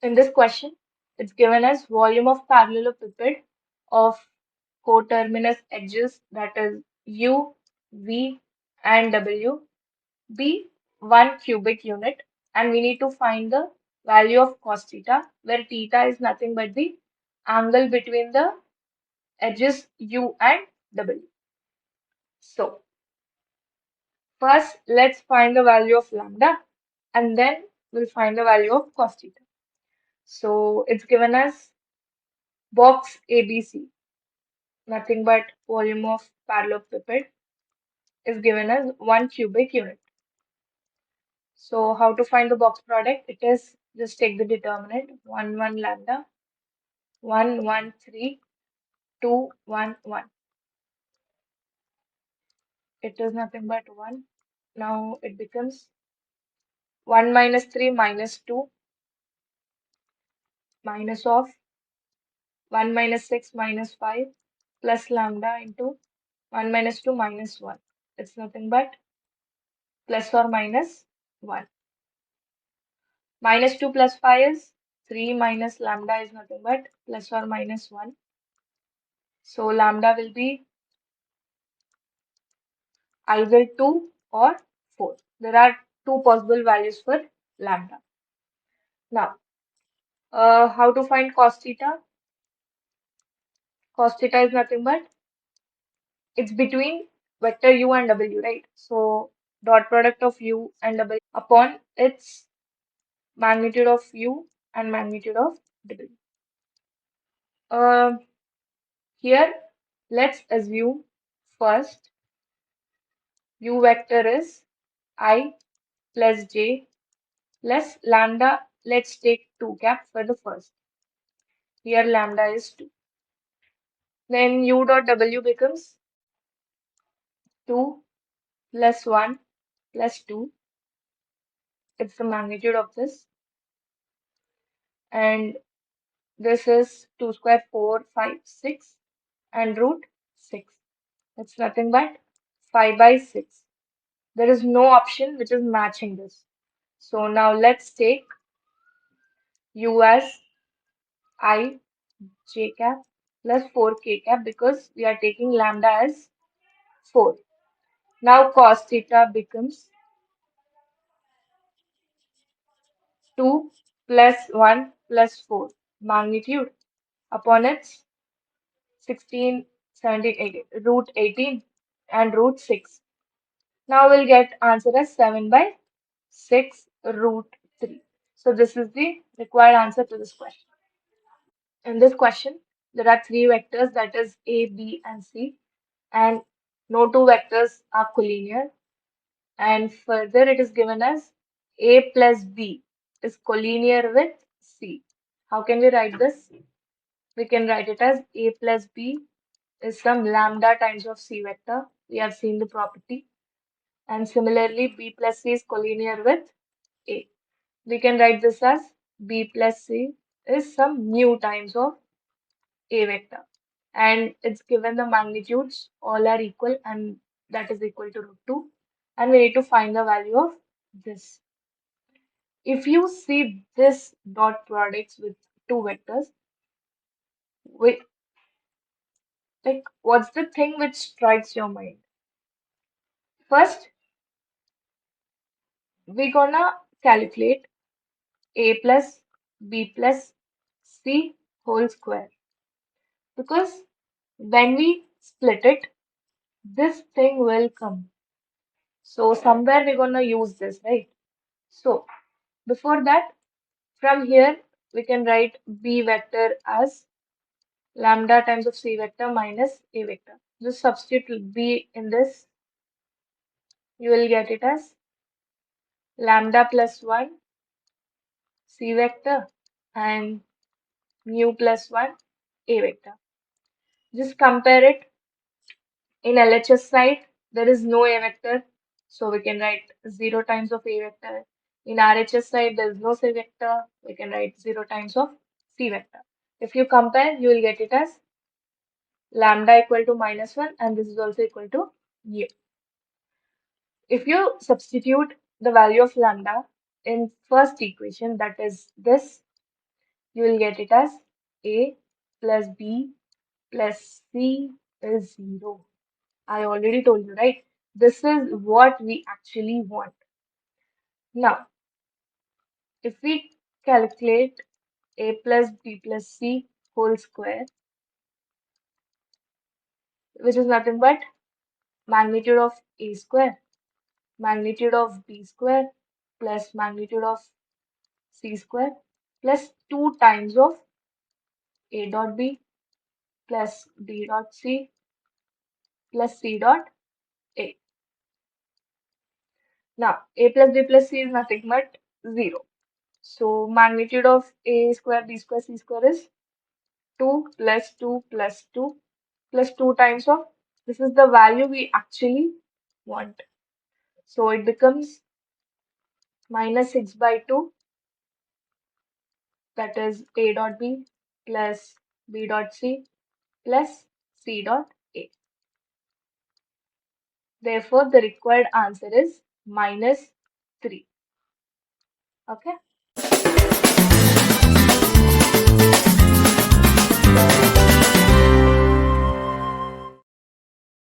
In this question, it's given as volume of parallelepiped of coterminous edges, that is U, V, and W, be 1 cubic unit, and we need to find the value of cos theta, where theta is nothing but the angle between the edges U and W. So, first let's find the value of lambda, and then we'll find the value of cos theta. So, it's given as box ABC, nothing but volume of parallelepiped is given as 1 cubic unit. So how to find the box product? It is just take the determinant 1 1 lambda 1 1 3 2 1 1. It is nothing but 1. Now it becomes 1 minus 3 minus 2 minus of 1 minus 6 minus 5 plus lambda into 1 minus 2 minus 1. It's nothing but plus or minus 1. Minus 2 plus 5 is 3 minus lambda is nothing but plus or minus 1. So lambda will be either 2 or 4. There are two possible values for lambda. Now, how to find cos theta? Cos theta is nothing but it's between vector u and w, right? So dot product of u and w upon its magnitude of u and magnitude of w. Uh, Here, let's assume first u vector is I plus j plus lambda. Let's take 2 cap for the first. Here lambda is 2. Then u dot w becomes 2 plus 1 plus 2. It's the magnitude of this. And this is 2 square 4, 5, 6 and root 6. It's nothing but 5 by 6. There is no option which is matching this. So now let's take u as I j cap plus 4k cap because we are taking lambda as 4. Now cos theta becomes 2 plus 1 plus 4 magnitude upon its 16, 17, 18, root 18 and root 6. Now we'll get answer as 7 by 6 root 3. So this is the required answer to this question. In this question, there are three vectors, that is A, B, and C, and no two vectors are collinear. And further, it is given as A plus B is collinear with C. How can we write this? We can write it as A plus B is some lambda times of C vector. We have seen the property. And similarly, B plus C is collinear with A. We can write this as B plus C is some mu times of A vector. And it's given the magnitudes all are equal and that is equal to root 2. And we need to find the value of this. If you see this dot products with two vectors, we, like what's the thing which strikes your mind? First, we're gonna calculate a plus b plus c whole square because when we split it, this thing will come. So somewhere we're gonna use this, right? So before that, from here we can write b vector as lambda times of c vector minus a vector. Just substitute b in this, you will get it as lambda plus 1 c vector and mu plus 1 a vector. Just compare it. In LHS side, there is no a vector, so we can write 0 times of a vector. In RHS side, there is no c vector, we can write 0 times of c vector. If you compare, you will get it as lambda equal to minus 1 and this is also equal to mu. If you substitute the value of lambda in first equation, that is this, you will get it as A plus B plus C is 0. I already told you, right? This is what we actually want. Now, if we calculate A plus B plus C whole square, which is nothing but magnitude of A square, magnitude of B square plus magnitude of C square plus 2 times of A dot B plus B dot C plus C dot A. Now, A plus B plus C is nothing but 0. So, magnitude of A square, B square, C square is 2 plus 2 plus 2 plus 2 times of, this is the value we actually want. So, it becomes minus 6 by 2, that is A dot B plus B dot C plus C dot A. Therefore, the required answer is minus 3. Okay.